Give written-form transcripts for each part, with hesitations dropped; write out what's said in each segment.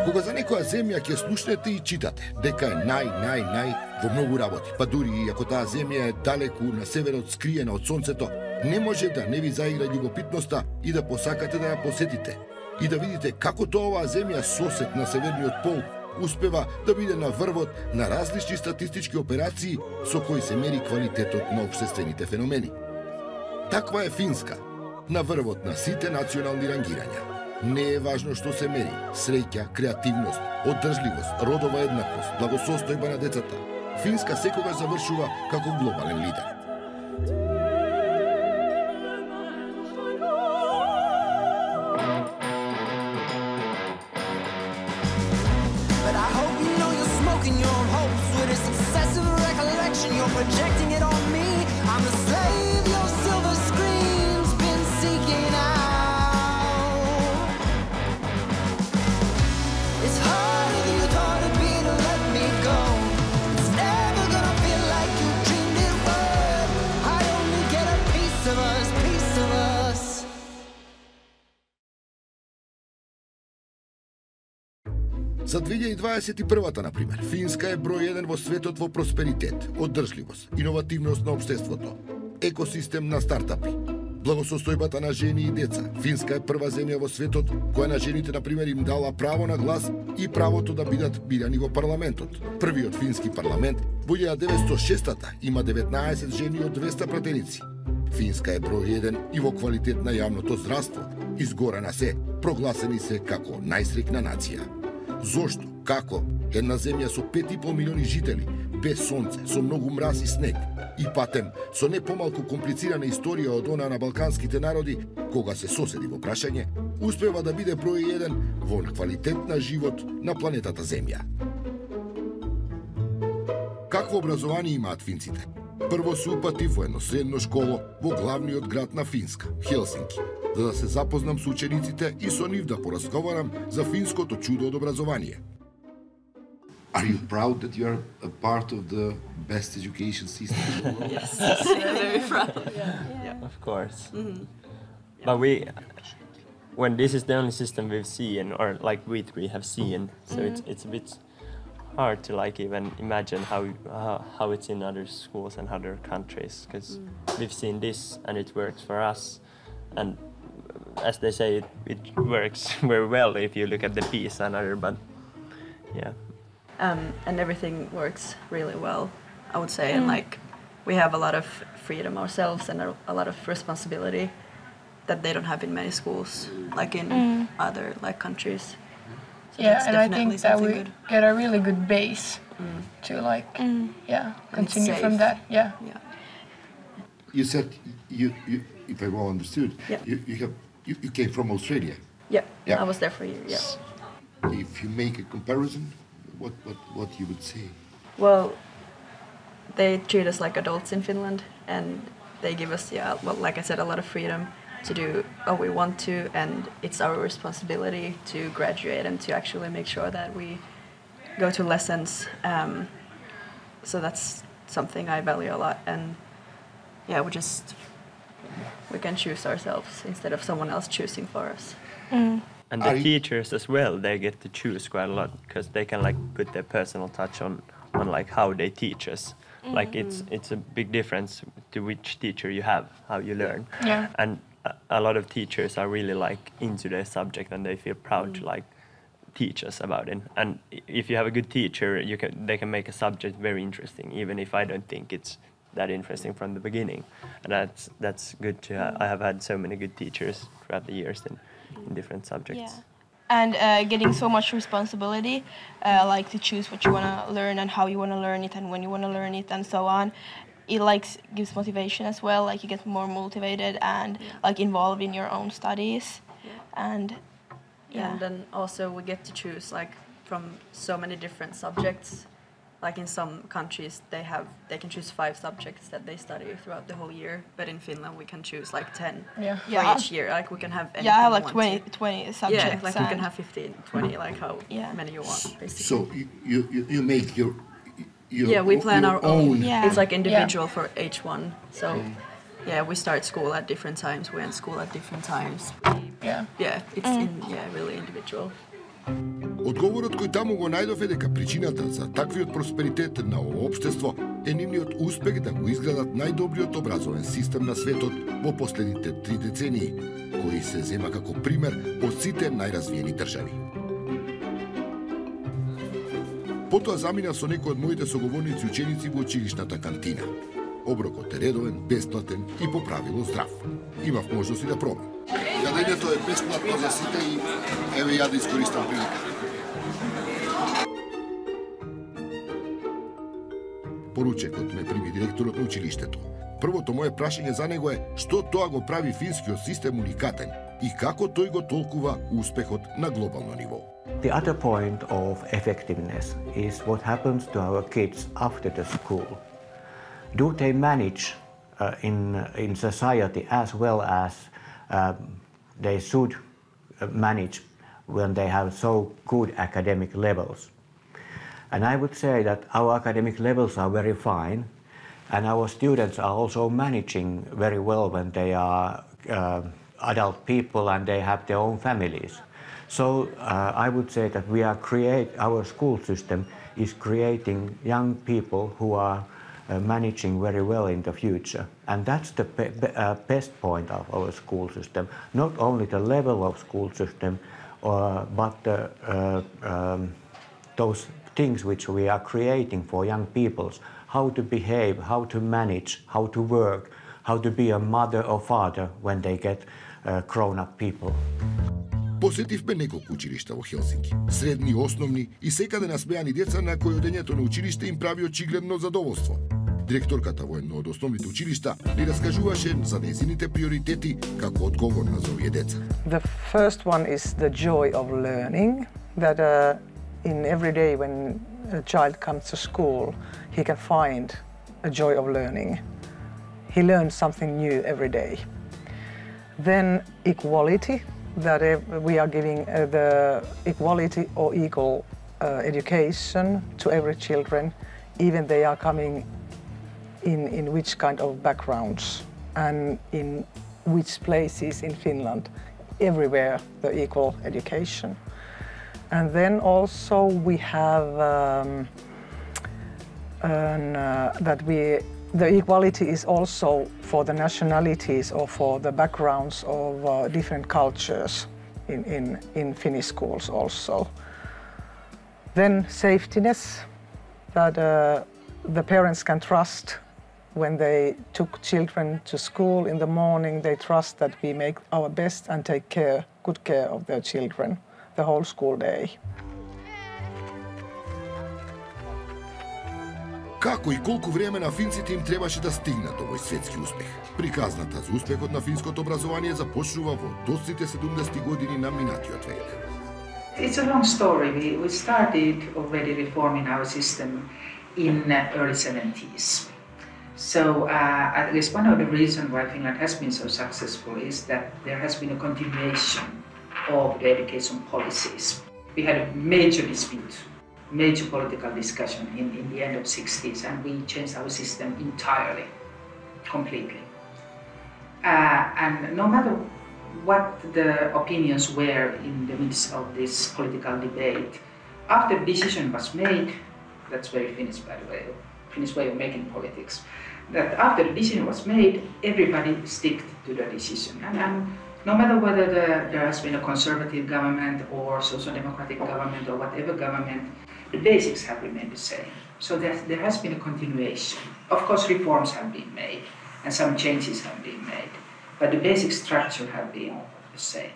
Кога за некоја земја ќе слушнете и читате дека е нај во многу работи, па дури и ако таа земја е далеку на северот скриена од сонцето, не може да не ви заигра љубопитноста и да посакате да ја посетите и да видите како тоа оваа земја сосед на северниот пол успева да биде на врвот на различни статистички операции со кои се мери квалитетот на општествените феномени. Таква е Финска, на врвот на сите национални рангирања. Не е важно што се мери: среќа, креативност, одржливост, родова еднаквост, благосостојба на децата. Финска секогаш завршува како глобален лидер. За 2021-та, например, Финска е број 1 во светот во просперитет, одржливост, иновативност на општеството, екосистем на стартапи, благосостојбата на жени и деца. Финска е прва земја во светот која на жените, например, им дала право на глас и правото да бидат бирани во парламентот. Првиот фински парламент во 1906-та има 19 жени од 200 пратеници. Финска е број 1 и во квалитет на јавното здравство. Изгорана се, прогласени се како најсреќна нација. Зошто? Како? Една земја со 5,5 милиони жители, без сонце, со многу мраз и снег, и патем со не помалку комплицирана историја од она на балканските народи, кога се соседи во прашање, успева да биде број 1 во квалитет на живот на планетата Земја. Какво образование имаат финците? Прво се упатив во едно средно школо во главниот град на Финска, Хелсинки, за да се запознам со учениците и со нив да поразговарам за финското чудо од образование. Are you proud that you are a part of the best education system in the world? Yes, very proud. Yeah. Of course. Mm-hmm. But when this is the only system we've seen, or like we three have seen, so it's a bit hard to like even imagine how it's in other schools and other countries, because we've seen this and it works for us, and as they say, it works very well if you look at the PISA and other, but yeah. And everything works really well, I would say, and like we have a lot of freedom ourselves and a lot of responsibility that they don't have in many schools, like in other like countries. So yeah, and I think that we get a really good base to like, continue from that. Yeah. You said you if I well understood, you came from Australia. Yeah, I was there for a year. Yeah. If you make a comparison, what you would say? Well, they treat us like adults in Finland, and they give us, like I said, a lot of freedom to do what we want to, and it's our responsibility to graduate and to actually make sure that we go to lessons. So that's something I value a lot, and we can choose ourselves instead of someone else choosing for us. And the teachers as well, they get to choose quite a lot, because they can like put their personal touch on like how they teach us. Like it's a big difference to which teacher you have, how you learn. Yeah. And a lot of teachers are really like into their subject, and they feel proud to like teach us about it. And if you have a good teacher, they can make a subject very interesting, even if I don't think it's that interesting from the beginning. And that's good to have. I have had so many good teachers throughout the years in different subjects. Yeah. And getting so much responsibility, like to choose what you want to learn and how you want to learn it and when you want to learn it and so on. It like gives motivation as well. Like you get more motivated and like involved in your own studies, and and then also we get to choose like from so many different subjects. Like in some countries, they can choose 5 subjects that they study throughout the whole year. But in Finland, we can choose like 10 for each year. Like we can have anything I have like we want 20 subjects. Yeah, like you can have 15, 20, like how many you want, basically. So you make your we plan our own. Yeah. It's like individual for each one. So Yeah, we start school at different times, we end school at different times. Yeah, it's really individual. Одговорот кој таму го најдов е дека причината за таквиот просперитет на ово општество е нивниот успех да го изградат најдобриот образовен систем на светот во последните 3 децении, кој се зема како пример од сите најразвиени држави. Потоа замина со некои од моите соговорници ученици во училишната кантина. Оброкот е редовен, бесплатен и по правило здрав. Имав можност и да пробам. Јадењето е бесплатно за сите и еве ја да искористам приликата. Поручекот ме прими директорот на училиштето. Првото мое прашање за него е што тоа го прави финскиот систем уникатен и како тој го толкува успехот на глобално ниво. The other point of effectiveness is what happens to our kids after the school. Do they manage in society as well as they should manage when they have so good academic levels? And I would say that our academic levels are very fine, and our students are also managing very well when they are adult people and they have their own families. So I would say that our school system is creating young people who are managing very well in the future. And that's the best point of our school system. Not only the level of school system, but those things which we are creating for young people, how to behave, how to manage, how to work, how to be a mother or father when they get grown-up people. Посетивме неколку училишта во Хелсинки, средни, основни и секаде насмеани деца на кои одењето на училиште им прави очигледно задоволство. Директорката во едно од основните училишта ни раскажуваше за нејзините приоритети како одговорна за овие деца. The first one is the joy of learning, that in every day when a child comes to school, he can find a joy of learning. He learns something new every day. Then equality, that we are giving the equality or equal education to every children, even they are coming in which kind of backgrounds and in which places in Finland, everywhere the equal education. And then also we have the equality is also for the nationalities or for the backgrounds of different cultures in Finnish schools also. Then safetyness, that the parents can trust when they took children to school in the morning, they trust that we make our best and take good care of their children the whole school day. Како и колку време на финците им требаше да стигнат овој светски успех? Приказната за успехот на финското образование започнува во доцните 70-ти години на минатиот век. It's a long story. We started already reforming our system in early 70s. So I guess one of the reasons why Finland has been so successful is that there has been a continuation of the education policies. We had a major dispute, major political discussion in the end of 60s, and we changed our system entirely, completely. And no matter what the opinions were in the midst of this political debate, after the decision was made, that's very Finnish by the way, Finnish way of making politics, that after the decision was made, everybody stick to the decision. And no matter whether there has been a conservative government or social democratic government or whatever government, the basics have remained the same. So there has been a continuation. Of course, reforms have been made and some changes have been made, but the basic structure have been the same.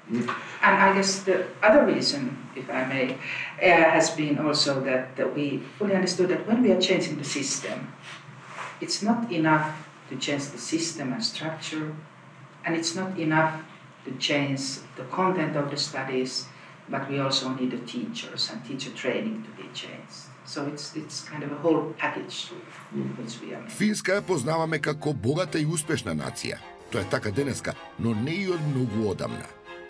And I guess the other reason, if I may, has been also that we fully understood that when we are changing the system, it's not enough to change the system and structure, and it's not enough to change the content of the studies, but we also need the teachers and teacher training to be changed. So it's kind of a whole package which we are making. Финска ја познаваме како богата и успешна нација. Тоа е така денеска, но не и од многу одамна.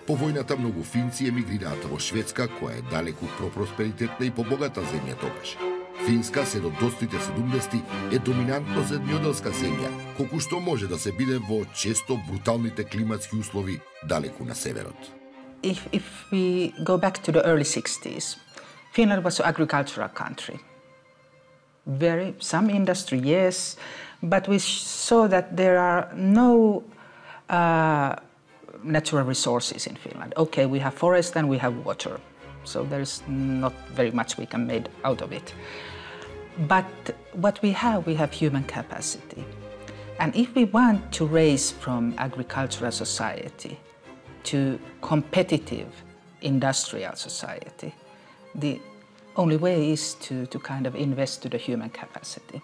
По војната многу финци емигрираат во Шведска, која е далеку пропросперитетна и побогата земја тогаш. Finska se do dostите 70 je dominantno zemljodelska zemlja, koliko što može da se bide vo često brutalните klimatski uslovi daleku na severot. If we go back to the early 60s, Finland was an agricultural country. Some industry, yes, but we saw that there are no natural resources in Finland. Okay, we have forest and we have water, so there's not very much we can make out of it. But what we have human capacity. And if we want to raise from agricultural society to competitive industrial society, the only way is to kind of invest to the human capacity.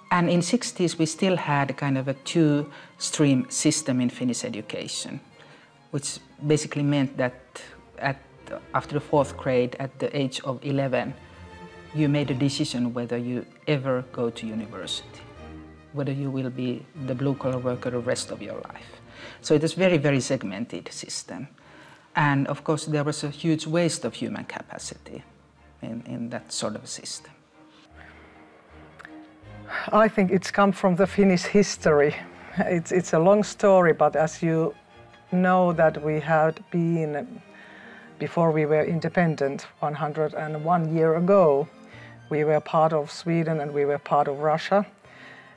And in 60s, we still had kind of a two-stream system in Finnish education, which basically meant that after the 4th grade, at the age of 11, you made a decision whether you ever go to university, whether you will be the blue-collar worker the rest of your life. So it is very, very segmented system. And of course, there was a huge waste of human capacity in that sort of system. I think it's come from the Finnish history. It's a long story, but as you know that we had been, before we were independent 101 years ago, we were part of Sweden and we were part of Russia.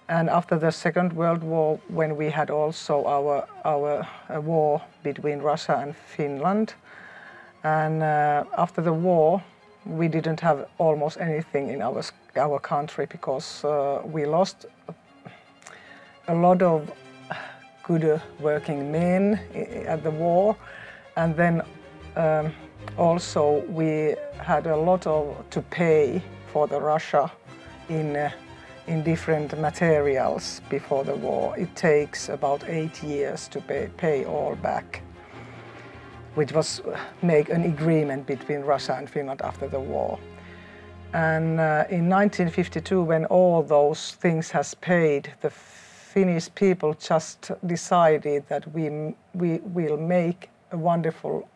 And after the Second World War, when we had also our war between Russia and Finland, and after the war, we didn't have almost anything in our country because we lost a lot of good working men at the war, and then also we had a lot to pay for the Russia in different materials before the war. It takes about 8 years to pay all back, which was make an agreement between Russia and Finland after the war. And in 1952, when all those things has paid, the Finnish people just decided that we will make a wonderful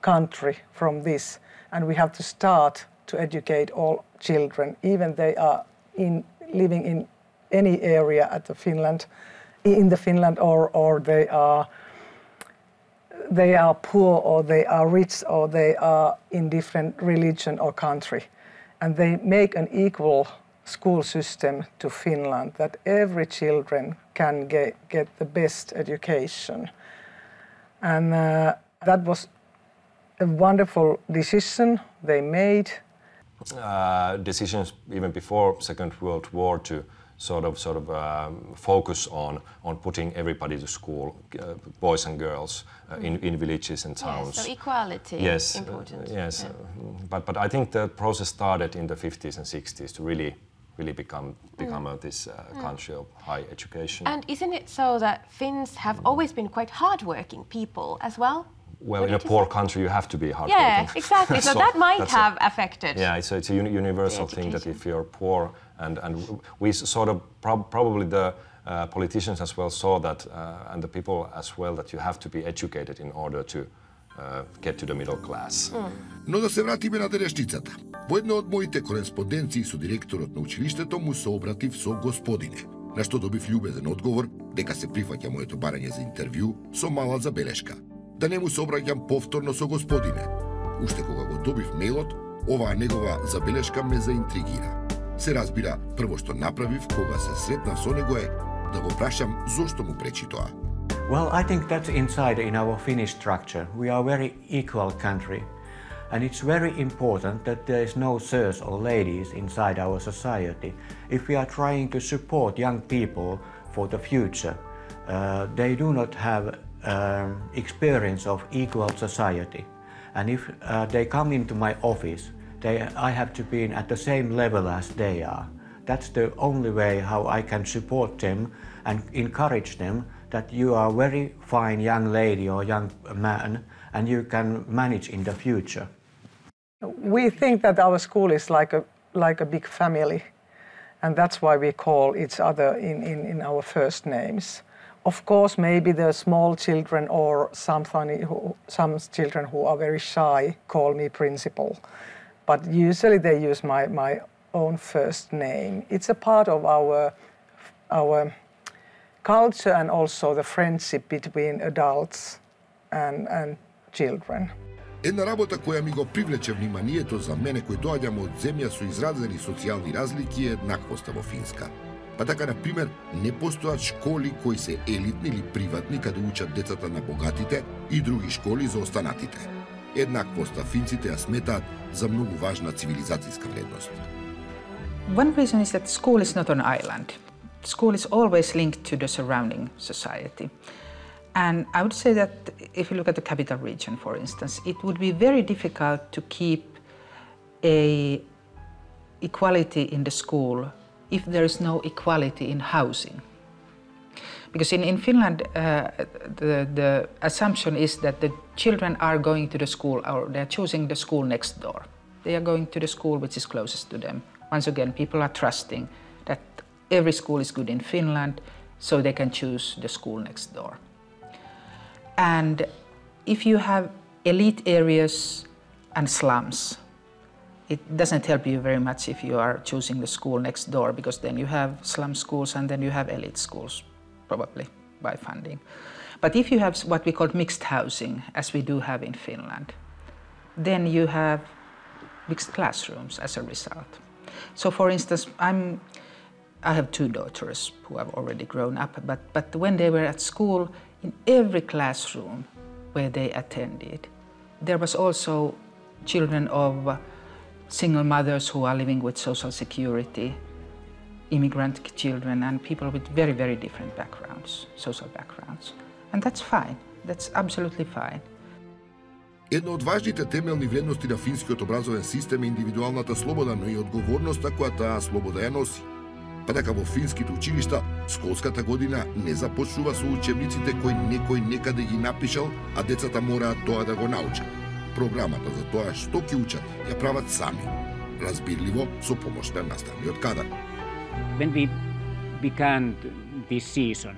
country from this, and we have to start to educate all children, even they are living in any area in the Finland, or they are poor, or they are rich, or they are in different religion or country. And they make an equal school system to Finland that every children can get the best education. And that was a wonderful decision they made. Decisions even before Second World War to sort of focus on putting everybody to school, boys and girls, in villages and towns. Yes, so equality is important. Yes, yeah. But I think the process started in the 50s and 60s to really become this country of high education. And isn't it so that Finns have always been quite hardworking people as well? Well, in a poor country, you have to be hardworking. Yeah, exactly. So that might have affected. Yeah, it's a universal thing that if you're poor, and we sort of probably the politicians as well saw that, and the people as well, that you have to be educated in order to get to the middle class. Но да се вратиме на денешницата. Во една од моите кореспонденции со директорот на училиштето му се обратив со господине, на што добив љубезен одговор дека се прифаќа моето барање за интервју со мала забелешка. Да не му се обраќам повторно со господине. Уште кога го добив мејлот, оваа негова забелешка ме заинтригира. Се разбира, прво што направив кога се сретнав со него е да го прашам зошто му пречи тоа. Well, I think that's inside in our Finnish structure. We are a very equal country, and it's very important that there is no sirs or ladies inside our society. If we are trying to support young people for the future, they do not have experience of equal society. And if they come into my office, I have to be at the same level as they are. That's the only way how I can support them and encourage them that you are a very fine young lady or young man and you can manage in the future. We think that our school is like a big family, and that's why we call each other in our first names. Of course, maybe the small children or some children who are very shy call me principal, but usually they use my own first name. It's a part of our culture and also the friendship between adults and children. Една работа која ми го привлече вниманието за мене кој доаѓам од земја со изразени социјални разлики е еднаквоста во Финска. Па така, на пример, не постојат школи кои се елитни или приватни, каде учат децата на богатите, и други школи за останатите. Еднаквоста финците ја сметаат за многу важна цивилизацијска вредност. One reason is that school is not an island. School is always linked to the surrounding society. And I would say that if you look at the capital region, for instance, it would be very difficult to keep a equality in the school if there is no equality in housing. Because in Finland, the assumption is that the children are going to the school, or they're choosing the school next door. They are going to the school which is closest to them. Once again, people are trusting that every school is good in Finland, so they can choose the school next door. And if you have elite areas and slums, it doesn't help you very much if you are choosing the school next door, because then you have slum schools and then you have elite schools, probably by funding. But if you have what we call mixed housing, as we do have in Finland, then you have mixed classrooms as a result. So for instance, I have two daughters who have already grown up, but when they were at school, in every classroom where they attended, there was also children of single mothers who are living with social security, immigrant children, and people with very, very different backgrounds, social backgrounds. And that's fine. That's absolutely fine. Една од важните темелни вредности на финскиот образовен систем е индивидуалната слобода, но и одговорноста која таа слобода ја носи. Па така во финските училишта школската година не започнува со учебниците кои некој некаде ги напишал, а децата мораат тоа да го научат. Програмата за тоа што ќе учат ја прават сами, разбирливо со помош на наставниот кадар. When we began this season,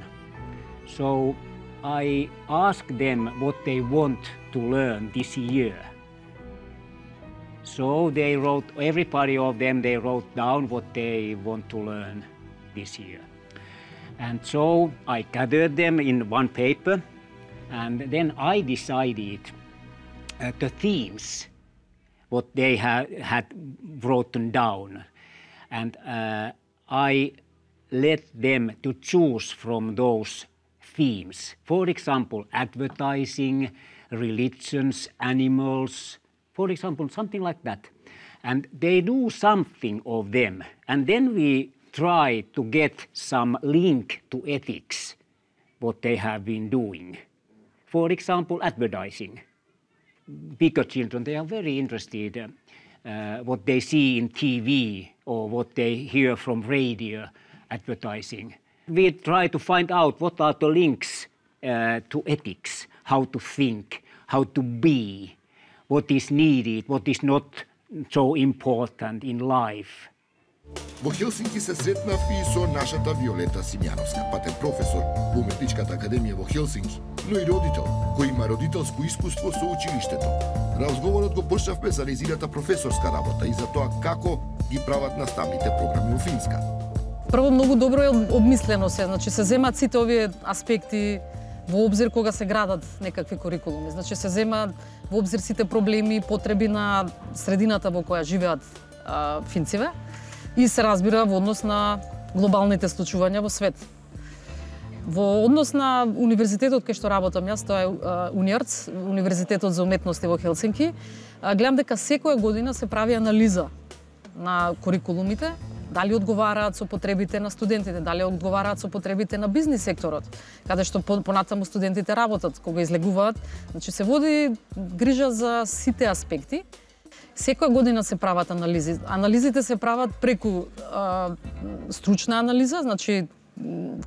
so I asked them what they want to learn this year. So they wrote, everybody of them, they wrote down what they want to learn this year. And so I gathered them in one paper, and then I decided the themes, what they had written down. And I let them to choose from those themes. For example, advertising, religions, animals, for example, something like that. And they do something of them. And then we try to get some link to ethics, what they have been doing. For example, advertising. Bigger children, they are very interested what they see in TV or what they hear from radio advertising. We try to find out what are the links to ethics, how to think, how to be, what is needed, what is not so important in life. Во Хелсинки се сретнав и со нашата Виолета Симјановска, патен професор во Уметничката академија во Хелсинки, но и родител, кој има родителско искуство со училиштето. Разговорот го почнавме за нејзината професорска работа и за тоа како ги прават наставните програми во Финска. Прво, многу добро е обмислено се, значи се земат сите овие аспекти во обзир кога се градат некакви курикулуми. Значи се земат во обзир сите проблеми и потреби на средината во која живеат финциве и се разбира во однос на глобалните случувања во свет. Во однос на универзитетот кај што работам јас, тоа е УНИАРЦ, Универзитетот за уметности во Хелсинки, гледам дека секоја година се прави анализа на курикулумите, дали одговараат со потребите на студентите, дали одговараат со потребите на бизнис секторот, каде што понатаму студентите работат кога излегуваат. Значи се води грижа за сите аспекти. Секоја година се прават анализи. Анализите се прават преку стручна анализа, значи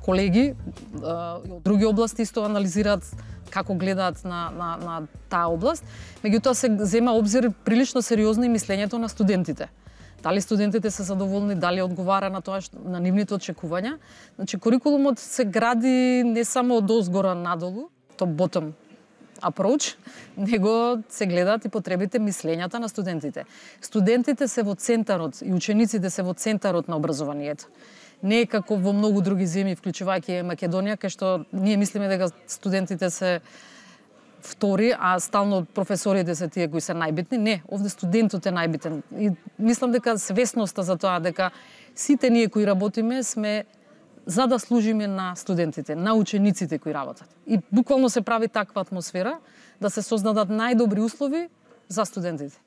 колеги од други области исто анализираат како гледаат на таа област. Меѓутоа се зема обзир прилично сериозно и мислењето на студентите. Дали студентите се задоволни, дали одговара на тоа на нивните очекувања. Значи курикулумот се гради не само од озгора надолу, top bottom approach, него се гледаат и потребите, мислењата на студентите. Студентите се во центарот и учениците се во центарот на образованието. Не е како во многу други земји, вклучувајќи Македонија, кај што ние мислиме дека студентите се втори, а стално професорите се тие кои се најбитни. Не, овде студентот е најбитен. И мислам дека свесноста за тоа дека сите ние кои работиме сме за да служиме на студентите, на учениците кои работат. И буквално се прави таква атмосфера да се создадат најдобри услови за студентите.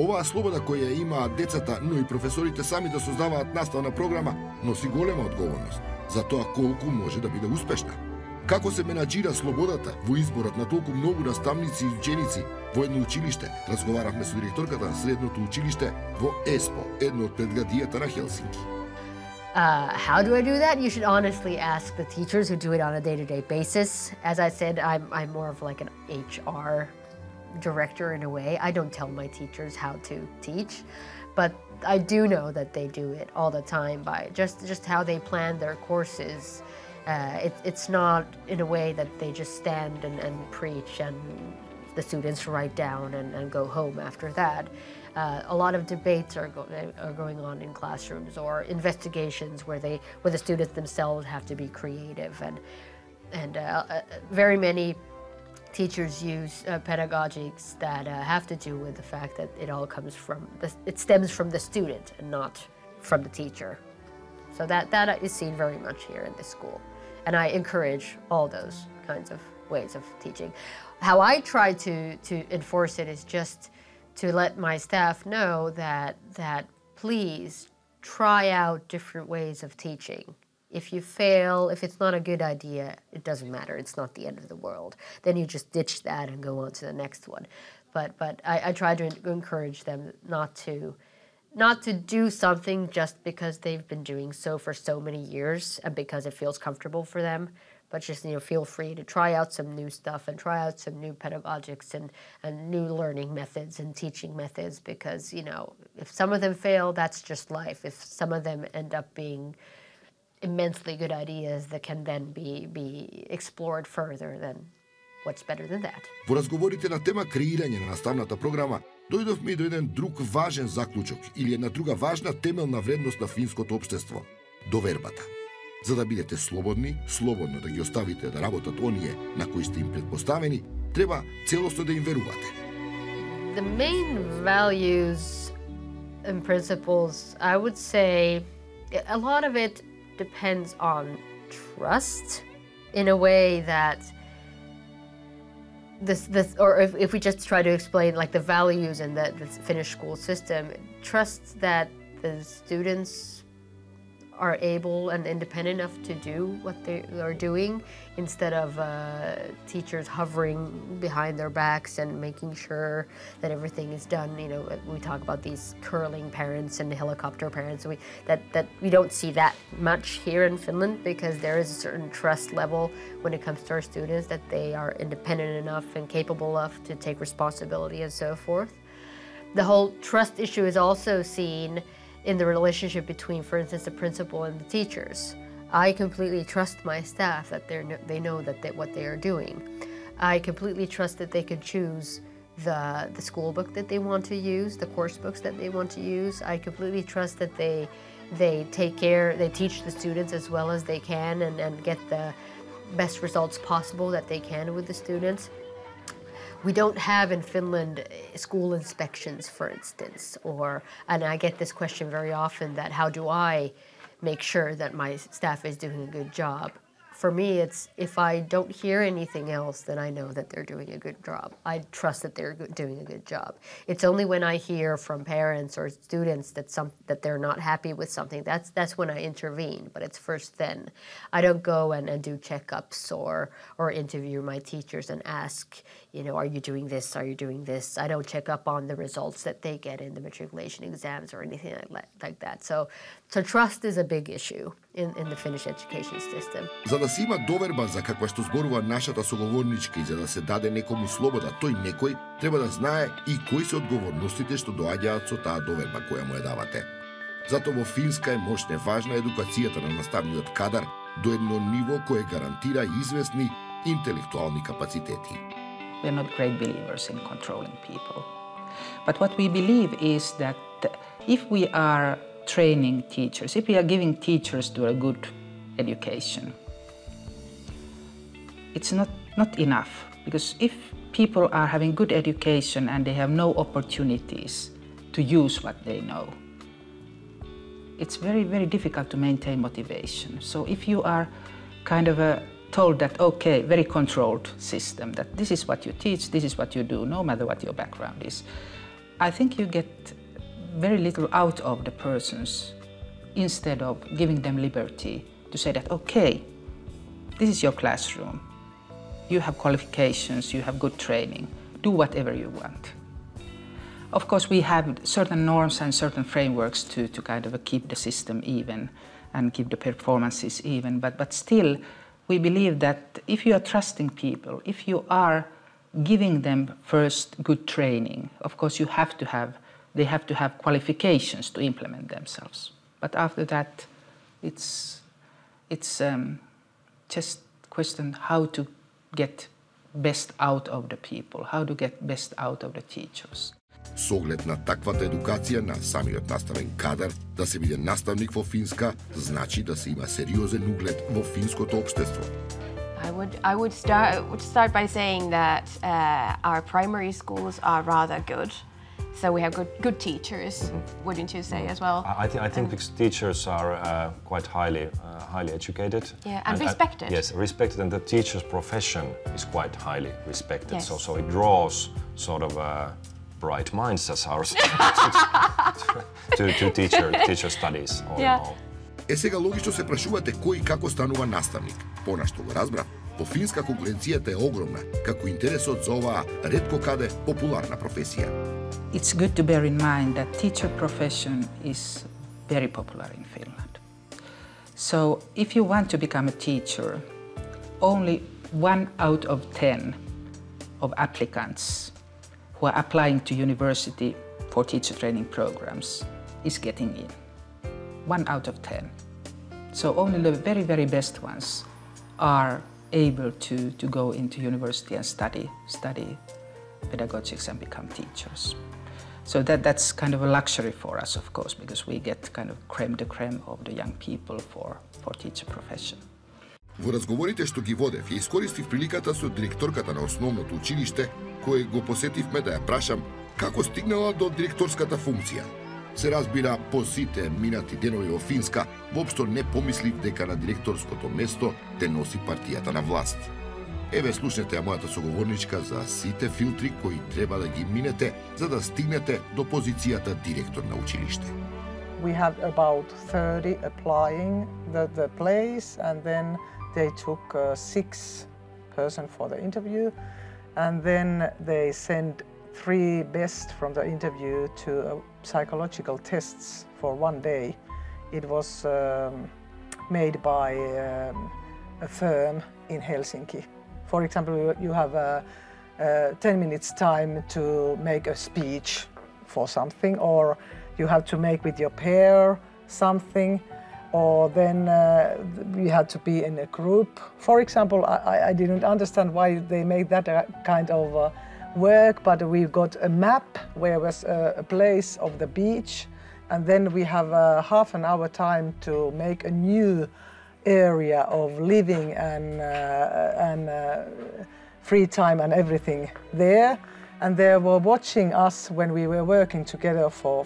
Оваа слобода која имаат децата, но и професорите сами да создаваат наставна програма, носи голема одговорност за тоа колку може да биде успешна. Како се менаџира слободата во изборот на толку многу наставници и ученици во едно училиште? Разговаравме со директорката на средното училиште во Еспо, едно од предградијата на Хелсинки. How do I do that? You should honestly ask the teachers who do it on a day-to-day basis. As I said, I'm more of like an HR director in a way. I don't tell my teachers how to teach, but I do know that they do it all the time by just how they plan their courses. It's not in a way that they just stand and preach and the students write down and go home after that. A lot of debates are going on in classrooms, or investigations where the students themselves have to be creative, and very many teachers use pedagogics that have to do with the fact that it stems from the student and not from the teacher. So that is seen very much here in this school, and I encourage all those kinds of ways of teaching. How I try to enforce it is just to let my staff know that please try out different ways of teaching. If you fail, if it's not a good idea, it doesn't matter. It's not the end of the world. Then you just ditch that and go on to the next one. But I try to encourage them not to do something just because they've been doing so for so many years and because it feels comfortable for them. But just, feel free to try out some new stuff and try out some new pedagogics and new learning methods and teaching methods, because, if some of them fail, that's just life. If some of them end up being immensely good ideas that can then be explored further, then what's better than that? Во разговорите на тема креирање на наставната програма, дојдовме и до еден друг важен заклучок или една друга важна темелна вредност на финското општество – довербата. За да бидете слободно да ги оставите да работат оние на кои сте им предпоставени, треба целосно да им верувате. The main values and principles, I would say, a lot of it depends on trust, in a way that or if we just try to explain like the values in the Finnish school system, trust that the students are able and independent enough to do what they are doing, instead of teachers hovering behind their backs and making sure that everything is done. We talk about these curling parents and helicopter parents. That we don't see that much here in Finland, because there is a certain trust level when it comes to our students that they are independent enough and capable enough to take responsibility and so forth. The whole trust issue is also seen in the relationship between, for instance, the principal and the teachers. I completely trust my staff that they know what they are doing. I completely trust that they can choose the school book that they want to use, the course books that they want to use. I completely trust that they teach the students as well as they can and get the best results possible that they can with the students. We don't have in Finland school inspections, for instance, and I get this question very often, that how do I make sure that my staff is doing a good job? For me, it's if I don't hear anything else, then I know that they're doing a good job. I trust that they're doing a good job. It's only when I hear from parents or students that they're not happy with something, that's when I intervene, but it's first then. I don't go and do checkups or interview my teachers and ask, are you doing this? Are you doing this? I don't check up on the results that they get in the matriculation exams or anything like that. So trust is a big issue in the Finnish education system. За да се има доверба за каква што зборува нашата соговорничка и за да се даде некому слобода, тој некој треба да знае и кои се одговорностите што доаѓаат со таа доверба која му ја давате. Затоа во Финска е мощна и важна едукацијата на наставниот кадар до едно ниво кое гарантира известни интелектуални капацитети. We're not great believers in controlling people. But what we believe is that if we are training teachers, if we are giving teachers to a good education, it's not enough. Because if people are having good education and they have no opportunities to use what they know, it's very, very difficult to maintain motivation. So if you are kind of told that, okay, very controlled system, that this is what you teach, this is what you do, no matter what your background is, I think you get very little out of the persons instead of giving them liberty to say that, okay, this is your classroom, you have qualifications, you have good training, do whatever you want. Of course, we have certain norms and certain frameworks to kind of keep the system even and keep the performances even, but still, we believe that if you are trusting people, if you are giving them first good training, of course they have to have qualifications to implement themselves. But after that, it's just question how to get best out of the people, how to get best out of the teachers. С оглед на таквата едукација на самиот наставен кадар, да се биде наставник во Финска, значи да се има сериозен углед во финското општество. I would start by saying that our primary schools are rather good. So we have good teachers, wouldn't you say as well? I think because teachers are quite highly educated. Yeah, and respected. Yes, respected, and the teacher's profession is quite highly respected. Yes. So it draws sort of bright minds as ours to teacher studies all in all. Сега логично се прашувате кој и како станува наставник. Понашто го разбрав, по Финска конкуренцијата е огромна, како интересот за оваа ретко каде популарна професија. It's good to bear in mind that teacher profession is very popular in Finland. So if you want to become a teacher, only 1 out of 10 of applicants who are applying to university for teacher training programs is getting in. 1 out of 10. So only the very, very best ones are able to go into university and study pedagogics and become teachers. So that's kind of a luxury for us, of course, because we get kind of crème de crème of the young people for teacher profession. Во разговорите што ги водев, ја искористив приликата со директорката на основното училиште, кој го посетивме да ја прашам како стигнала до директорската функција. Се разбира, по сите минати денови во Финска, воопшто не помислив дека на директорското место те носи партијата на власт. Еве слушнете ја мојата соговорничка за сите филтри кои треба да ги минете за да стигнете до позицијата директор на училиште. We had about 30 applying the place, and then they took 6 person for the interview, and then they sent 3 best from the interview to psychological tests for 1 day. It was made by a firm in Helsinki. For example, you have 10 minutes time to make a speech for something, or you have to make with your pair something, or then we had to be in a group. For example, I didn't understand why they made that kind of work, but we got a map where was a place of the beach, and then we have half an hour time to make a new area of living and free time and everything there. And they were watching us when we were working together for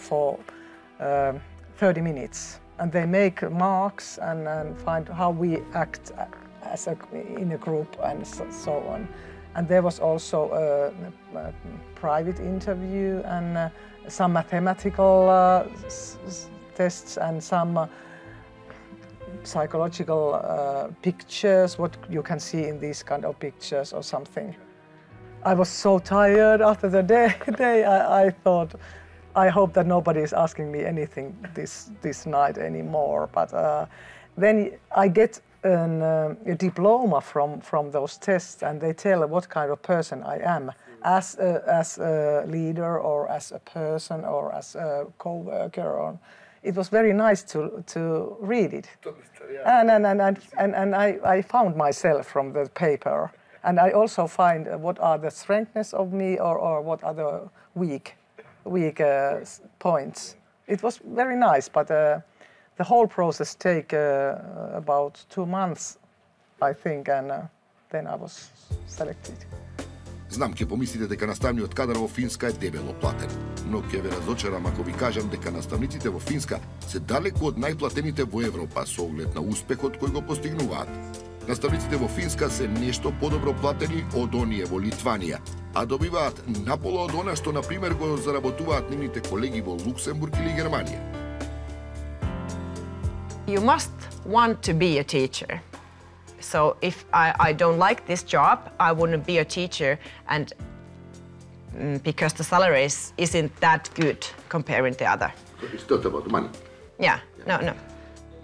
30 minutes. And they make marks and find how we act as in a group and so on. And there was also a private interview and some mathematical tests and some psychological pictures, what you can see in these kind of pictures or something. I was so tired after the day. I thought, I hope that nobody is asking me anything this night anymore. But then I get a diploma from those tests, and they tell what kind of person I am as a leader, or as a person, or as a co-worker. It was very nice to read it, and I found myself from the paper, And I also find what are the strengths of me or what are the weak points. It was very nice, but the whole process take about 2 months, I think, and then I was selected. Знам, ќе помислите дека наставниот кадар во Финска е дебело платен, но ќе ве разочарам ако ви кажам дека наставниците во Финска се далеку од најплатените во Европа со оглед на успехот кој го постигнуваат. Наставниците во Финска се нешто подобро платени од оние во Литванија, а добиваат напола од она што, например, го заработуваат нивните колеги во Луксембург или Германија. You must want to be a teacher. So if I don't like this job, I wouldn't be a teacher, and because the salaries isn't that good comparing the other. It's not about money. Yeah, no.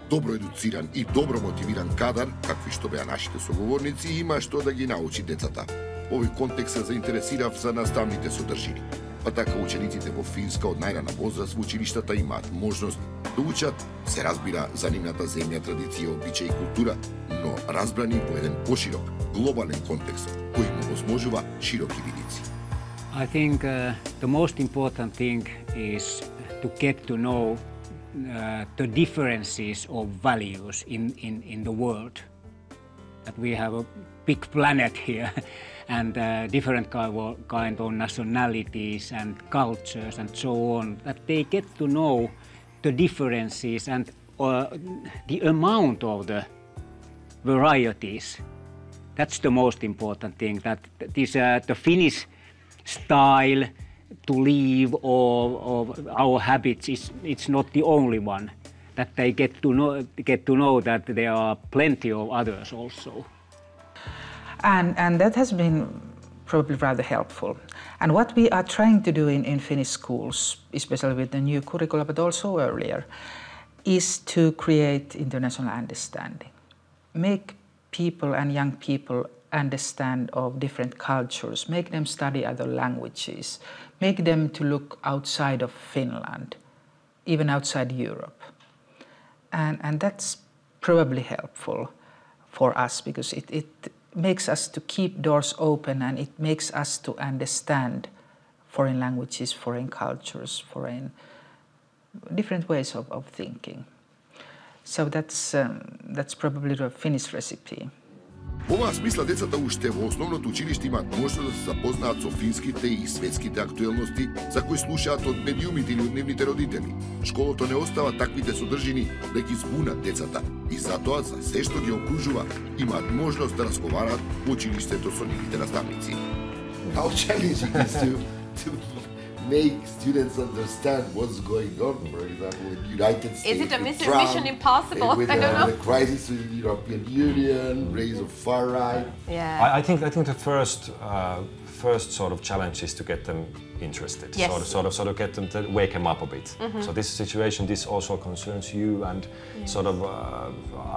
Добро едуциран и добро мотивиран кадар, какви што беа нашите соговорници, има што да ги научи децата. Овој контекст се заинтересирав за наставните содржини. Па така учениците во Финска од најрана возраст во училиштата имаат можност да учат, се разбира, за нивната земја, традиција, обичаи и култура, но разбрани во еден поширок, глобален контекст, кој им овозможува широки видици. I think the most important thing is to get to know the differences of values in the world. That we have a big planet here and different kind of nationalities and cultures and so on, that they get to know the differences and the amount of the varieties. That's the most important thing, that this the Finnish style to live or our habits it's not the only one, that they get to know that there are plenty of others also. And that has been probably rather helpful. And what we are trying to do in Finnish schools, especially with the new curricula, but also earlier, is to create international understanding. Make people and young people understand of different cultures, make them study other languages, make them to look outside of Finland, even outside Europe. And that's probably helpful for us because it makes us to keep doors open, and it makes us to understand foreign languages, foreign cultures, foreign different ways of thinking. So that's probably the Finnish recipe. Во оваа смисла децата уште во основното училиште имаат можност да се запознаат со финските и светските актуелности за кои слушаат од медиумите или од нивните родители. Школото не остава таквите содржини да ги збунат децата и затоа за се што ги окружува имаат можност да разговараат во училиштето со нивните наставници. How challenging is to make students understand what's going on, for example, in the United States. Is it a mission impossible? With I don't know. The crisis in the European Union, rise of far right. Yeah. I think the first sort of challenge is to get them interested. Yes. Sort of get them to wake them up a bit. Mm-hmm. So this situation, this also concerns you, and sort of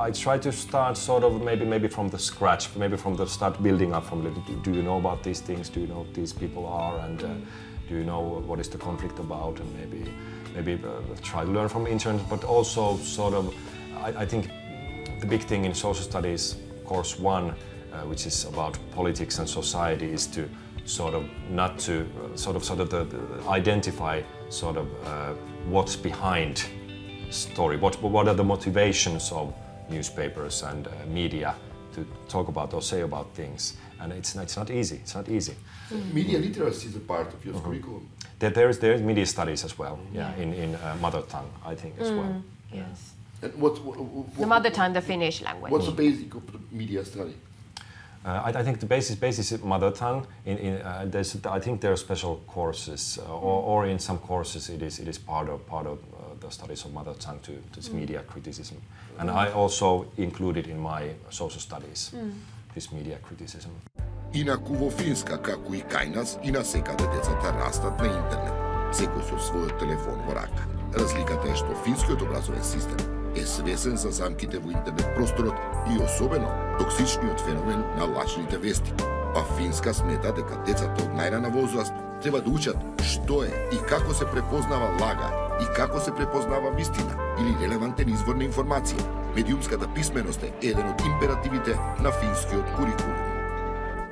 I try to start sort of maybe from the scratch, maybe from the start building up from the, do you know about these things? Do you know who these people are? And do you know what is the conflict about? And maybe try to learn from internet, but also sort of I think the big thing in social studies, course 1, which is about politics and society, is to sort of not to sort of identify sort of what's behind story, what are the motivations of newspapers and media to talk about or say about things, and it's not easy. It's not easy. Media literacy is a part of your curriculum. There is media studies as well. Yeah, in mother tongue, I think as well. Yes. And the mother tongue, the Finnish language. What's the basic of the media study? I think the basis is mother tongue. I think there are special courses, or in some courses it is part of the studies of mother tongue to media criticism, and I also included in my social studies this media criticism. Инаку во Финска, како и кај нас, и насекаде децата растат на интернет, секој со својот телефон во рака. Разликата е што финскиот образовен систем е свесен за замките во интернет просторот и особено токсичниот феномен на лачните вести. Па Финска смета дека децата од најрана возраст треба да учат што е и како се препознава лага и како се препознава вистина или релевантен извор на информација. Медиумската писменост е еден од императивите на финскиот курикулум.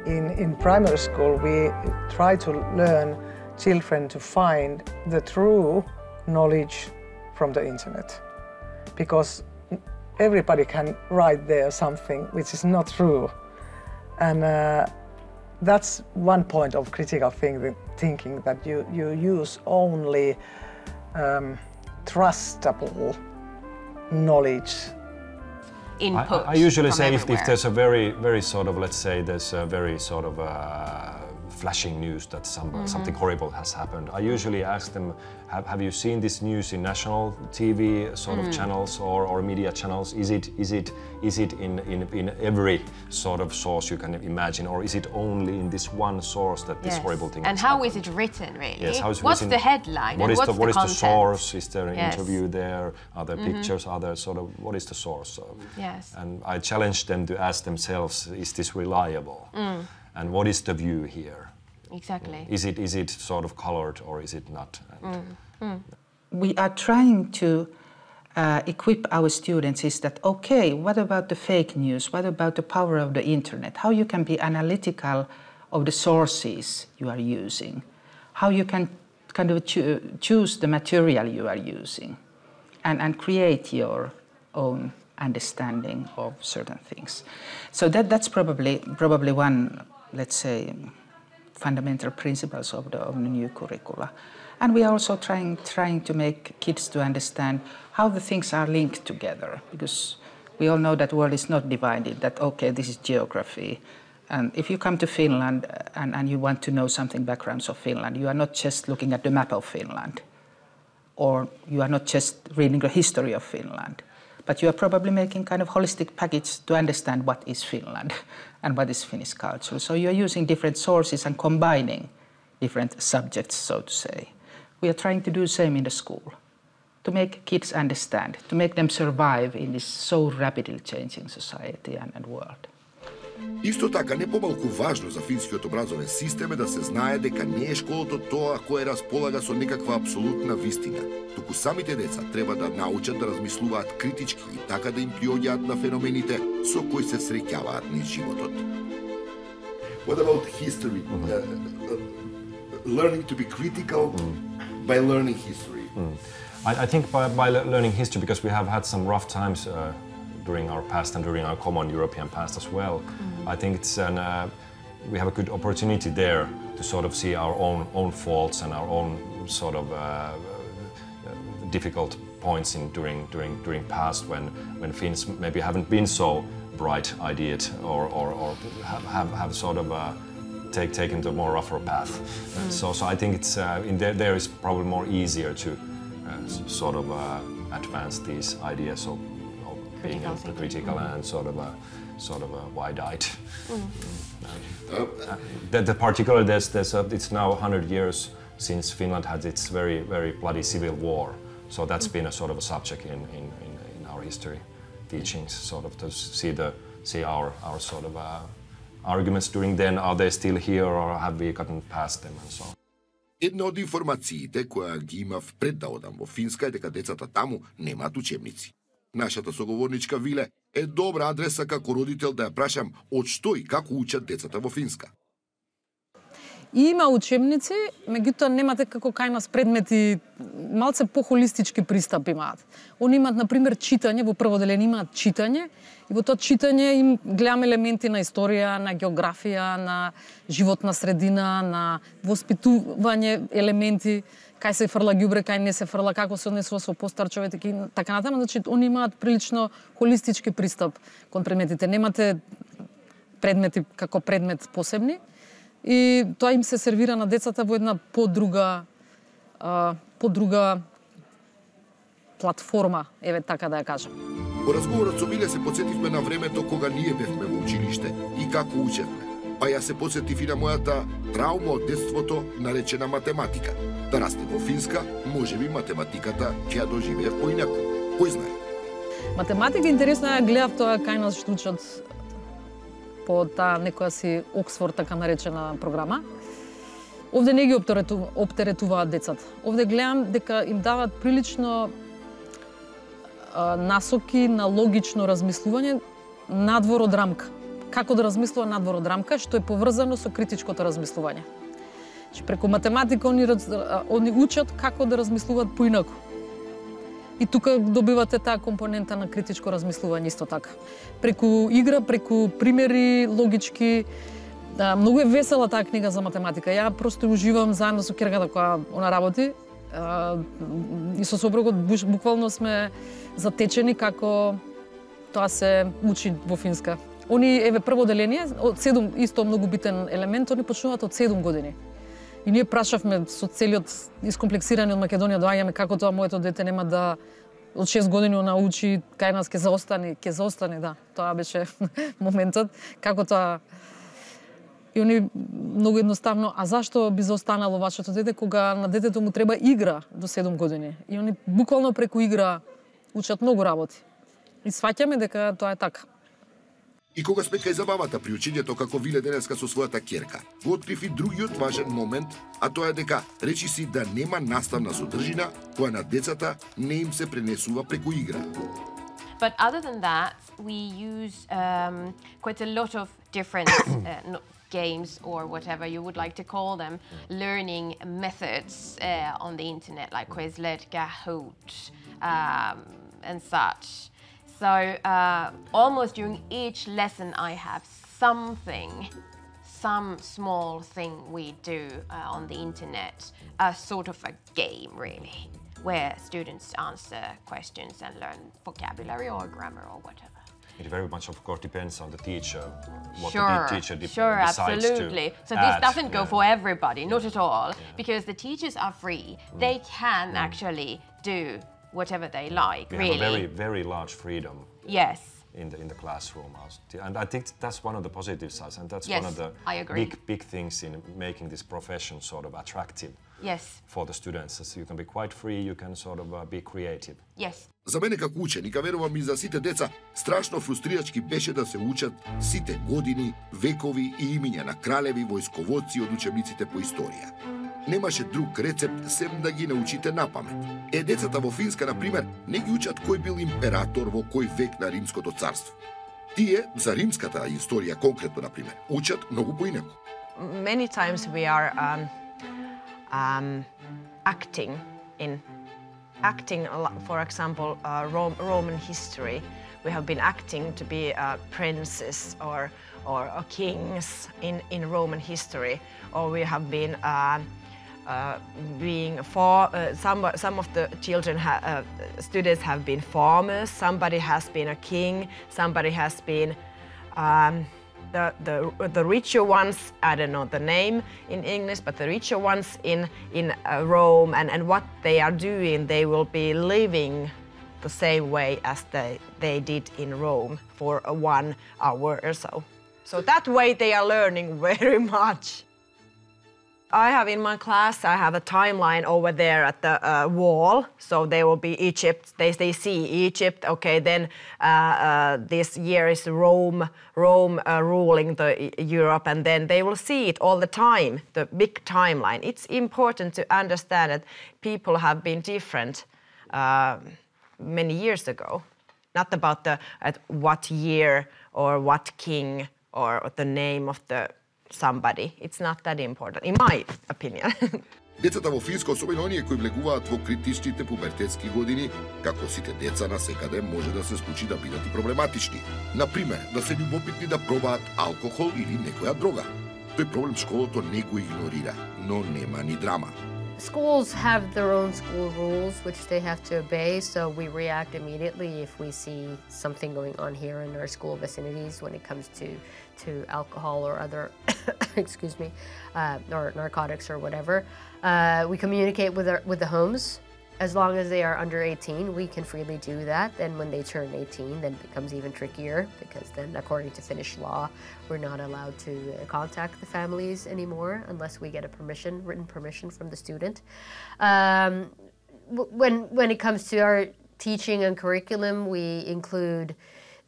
In primary school, we try to learn children to find the true knowledge from the internet, because everybody can write there something which is not true. And that's one point of critical thinking, that you use only trustable knowledge. Input I usually say if everywhere. there's a very sort of, let's say there's a very sort of flashing news that something horrible has happened, I usually ask them, have you seen this news in national TV sort of channels or media channels? Is it in every sort of source you can imagine, or is it only in this one source that this horrible thing and has how happened? is it written, really? Yes, how is it what's written? the headline? What and is what's what is the content? source? Is there an Yes. interview there? Are there pictures? Are there sort of, what is the source? Yes. And I challenge them to ask themselves, is this reliable? And what is the view here? Exactly. Is it sort of colored or is it not? We are trying to equip our students is that, okay, what about the fake news? What about the power of the internet? How you can be analytical of the sources you are using? How you can kind of choose the material you are using and create your own understanding of certain things. So that's probably one, let's say, fundamental principles of the new curricula. And we are also trying to make kids to understand how the things are linked together, because we all know that the world is not divided, that, okay, this is geography. And if you come to Finland and you want to know something backgrounds of Finland, you are not just looking at the map of Finland, or you are not just reading the history of Finland, but you are probably making kind of holistic package to understand what is Finland and what is Finnish culture. So you are using different sources and combining different subjects, so to say. We are trying to do the same in the school, to make kids understand, to make them survive in this so rapidly changing society and world. Исто така, не помалку важно за финскиот образовен систем е да се знае дека не е школото тоа кое располага со некаква апсолутна вистина, туку самите деца треба да научат да размислуваат критички и така да им приоѓаат на феномените со кои се среќаваат низ животот. What about history? Learning to be critical by learning history. I think by learning history, because we have had some rough times during our past and during our common European past as well. I think it's we have a good opportunity there to sort of see our own faults and our own sort of difficult points during past when Finns maybe haven't been so bright-ideed or have sort of taken the more rougher path. So I think it's there is probably more easier to sort of advance these ideas of being critical and sort of wide-eyed. The particular it's now 100 years since Finland had its very bloody civil war. So that's been a sort of a subject in our history teachings, sort of to see our sort of arguments during then. Are they still here or have we gotten past them and so on? Една од информациите која ги имав пред да одам во Финска е дека децата таму немаат учебници. Нашата соговорничка Виле е добра адреса како родител да ја прашам од што и како учат децата во Финска. Има учебници, меѓутоа немате како кај нас предмети, малце похолистички пристап имаат. Они имаат, например, читање, во прво деление имаат читање, и во тоа читање им гледам елементи на историја, на географија, на животна средина, на воспитување елементи, кај се фрла ѓубре, кај не се фрла, како се однесува со постар човек и така натаму. Значи, они имаат прилично холистички пристап кон предметите. Немате предмети како предмет посебни. И тоа им се сервира на децата во една подруга платформа, еве така да ја кажам. Во разговорот со Виле се потсетивме на времето кога ние бевме во училиште и како учевме. Па ја се потсетив и на мојата траума од детството, наречена математика. Да растем во Финска, можеби математиката ќе ја доживеев поинаку. Кој знае? Математика интересно ја гледав тоа кај нас што учат по таа некоја си Оксфорд, така наречена програма. Овде не ги оптеретуваат децата. Овде гледам дека им дават прилично насоки на логично размислување надвор од рамка. како да размислува надвор од рамка, што е поврзано со критичкото размислување. Значи, преку математика они учат како да размислуваат поинаку. И тука добивате таа компонента на критичко размислување исто така. Преку игра, преку примери, логички. Многу е весела таа книга за математика. Ја просто уживам заедно со ќерката која она работи. И со сопругот буквално сме затечени како тоа се учи во Финска. Они, еве, прво деление, од 7, исто многу битен елемент, они почнуваат од 7 години. И ние прашавме со целиот искомплексирани од Македонија доаѓаме како тоа моето дете нема да од 6 години научи кај нас ќе заостане, да. Тоа беше моментот, како тоа. И они многу едноставно, а зашто би заостанало вашето дете кога на детето му треба игра до 7 години? И они буквално преку игра учат многу работи. И сваќаме дека тоа е така. И кога сме кај забавата при учењето како Виле денеска со својата ќерка, го открив и другиот важен момент, а тоа е дека речи си да нема наставна содржина која на децата не им се пренесува преку игра. But other than that, we use quite a lot of different games or whatever you would like to call them, learning methods on the internet, like Quizlet, Kahoot, and such. So almost during each lesson I have some small thing we do on the internet, a sort of a game really, where students answer questions and learn vocabulary or grammar or whatever. It very much, of course, depends on the teacher, what Sure, the teacher sure, decides absolutely. to So this add. doesn't go for everybody, not at all, because the teachers are free. They can actually do whatever they like, We really. have a very, very large freedom. Yes. In the classroom, and I think that's one of the positive sides, and that's Yes, one of the I agree. big things in making this profession sort of attractive. Yes. For the students, so you can be quite free, you can sort of be creative. Yes. За мене како ученик, а верувам и за сите деца, страшно фрустрирачки беше да се учат сите години, векови и имиња на кралеви, војсководци од учебниците по историја. Немаше друг рецепт сем да ги научите напамет. Децата во Финска, на пример, не ги учат кој бил император во кој век на Римското царство. Тие, за римската историја конкретно, на пример, учат многу поинаку. Many times we are acting, for example, Roman history. We have been acting to be princes or kings in Roman history, or we have been some of the children, students have been farmers. Somebody has been a king. Somebody has been the richer ones. I don't know the name in English, but the richer ones in Rome, and what they are doing, they will be living the same way as they did in Rome for 1 hour or so. So that way they are learning very much. I have in my class, I have a timeline over there at the wall. So there will be Egypt, they see Egypt, okay, then this year is Rome ruling the Europe, and then they will see it all the time, the big timeline. It's important to understand that people have been different many years ago. Not about what year or what king or the name of the somebody. It's not that important, in my opinion. Децата во Финска, особено оние кои влегуваат во критичните пубертетски години, како сите деца насекаде, може да се случи да бидат и проблематични. Например, да се љубопитни да пробаат алкохол или некоја дрога. Тој проблем школото не го игнорира, но нема ни драма. Schools have their own school rules which they have to obey, so we react immediately if we see something going on here in our school vicinities when it comes to alcohol or other, excuse me, or narcotics or whatever. We communicate with the homes. As long as they are under 18, we can freely do that. Then when they turn 18, then it becomes even trickier, because then according to Finnish law, we're not allowed to contact the families anymore unless we get a written permission from the student. When it comes to our teaching and curriculum, we include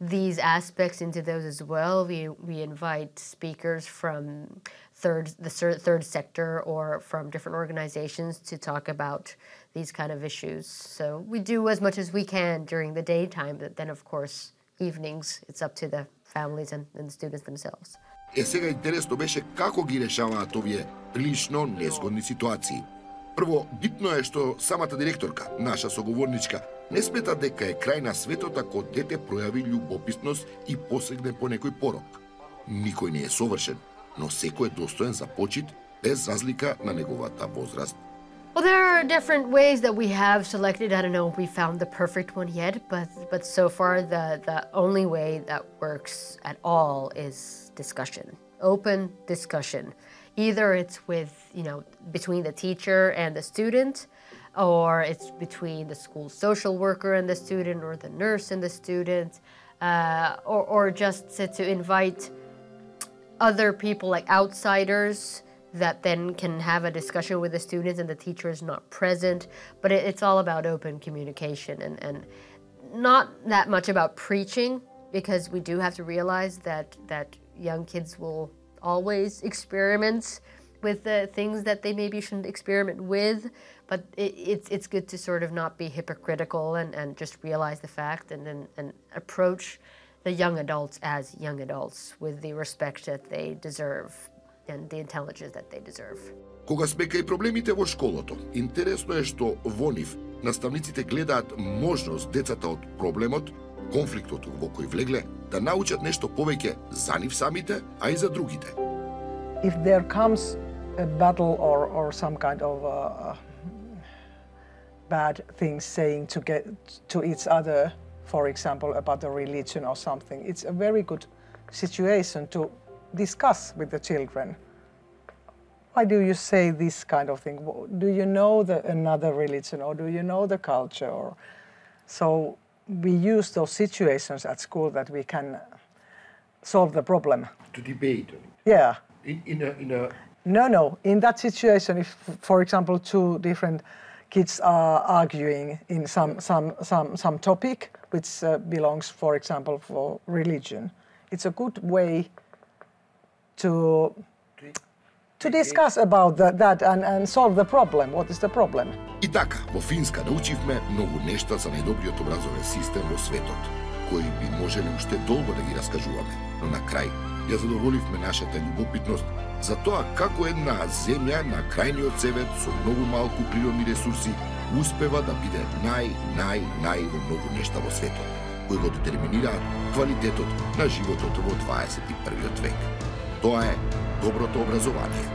these aspects into those as well. We invite speakers from the third sector or from different organizations to talk about these kind of issues. So we do as much as we can during the daytime, but then of course evenings it's up to the families and the students themselves. Сега интересно беше како ги решаваат овие прилично незгодни ситуации. Прво, битно е што самата директорка, наша соговорничка, не смета дека е крај на светот ако дете пројави љубопитност и посегне по некој порок. Никој не е совршен, но секој е достоен за почит без разлика на неговата возраст. Well, there are different ways that we have selected. I don't know if we found the perfect one yet, but so far the only way that works at all is discussion, open discussion. Either it's with, between the teacher and the student, or it's between the school social worker and the student, or the nurse and the student, or just to invite other people, like outsiders, that then can have a discussion with the students and the teacher is not present. But it's all about open communication and not that much about preaching, because we do have to realize that young kids will always experiment with the things that they maybe shouldn't experiment with. But it's good to sort of not be hypocritical and just realize the fact and approach the young adults as young adults with the respect that they deserve and the intelligence that they deserve. Кога сме кај проблемите во школото, интересно е што во нив наставниците гледаат можност децата од проблемот, конфликтот во кој влегле, да научат нешто повеќе за нив самите, а и за другите. If there comes a battle or some kind of bad things saying to each other, for example, about the religion or something, it's a very good situation to discuss with the children. Why do you say this kind of thing? Do you know another religion, or do you know the culture? So we use those situations at school that we can solve the problem. To debate on it? Yeah. In a... No. In that situation, if, for example, two different kids are arguing in some topic which belongs, for example, for religion, it's a good way to discuss about that and solve the problem. What is the problem? И така, во Финска научивме многу нешта за најдобриот образовен систем во светот, кои би можеле уште долго да ги раскажуваме, но на крај ја задоволивме нашата љубопитност за тоа како една земја на крајниот севет со многу малку природни ресурси успева да биде нај во многу нешта во светот, кои го детерминираат квалитетот на животот во 21. век. Тоа е доброто образование.